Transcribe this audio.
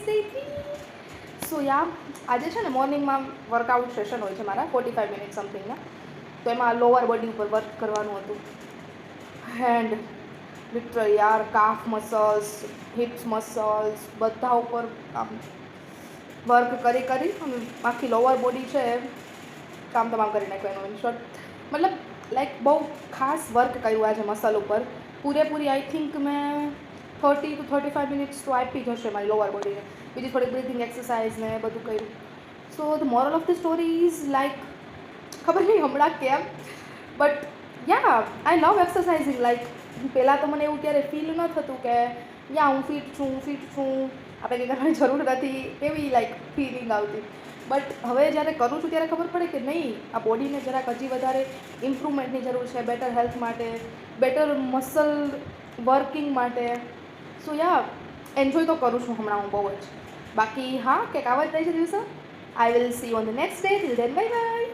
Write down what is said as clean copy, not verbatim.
Day 3. સો યા આજે છે ને મોર્નિંગમાં વર્કઆઉટ સેશન હોય છે મારા 45 મિનિટ સમથિંગના. તો એમાં લોઅર બોડી ઉપર વર્ક કરવાનું હતું. હેન્ડ લિટરલી યાર, કાફ મસલ્સ, હિપ્સ મસલ્સ બધા ઉપર આમ વર્ક કરી આખી લોઅર બોડી છે કામ તમામ કરી નાખ્યું. એનું શોર્ટ મતલબ લાઈક બહુ ખાસ વર્ક કર્યું આજે મસલ ઉપર. પૂરેપૂરી આઈ થિંક મેં 30 to 35 મિનિટ્સ તો આપી જ હશે મારી લોઅર બોડીને. બીજી થોડી બ્રીથિંગ એક્સરસાઇઝ ને બધું કર્યું. So the moral of the story is like ખબર નહીં હમણાં કેમ but yeah I love એક્સરસાઇઝિંગ. Like પહેલાં તો મને એવું ક્યારે ફીલ ન થતું કે યા હું ફિટ છું આપણે કંઈ કરવાની જરૂર નથી એવી લાઈક ફિલિંગ આવતી. બટ હવે જ્યારે કરું છું ત્યારે ખબર પડે કે નહીં, આ બોડીને જરાક હજી વધારે ઇમ્પ્રુવમેન્ટની જરૂર છે, બેટર હેલ્થ માટે, બેટર મસલ વર્કિંગ માટે. સો યા એન્જોય તો કરું છું હમણાં હું બહુ જ. બાકી હા કંઈક આવા જ થાય છે દિવસો. I will see you on the next day. Till then bye bye.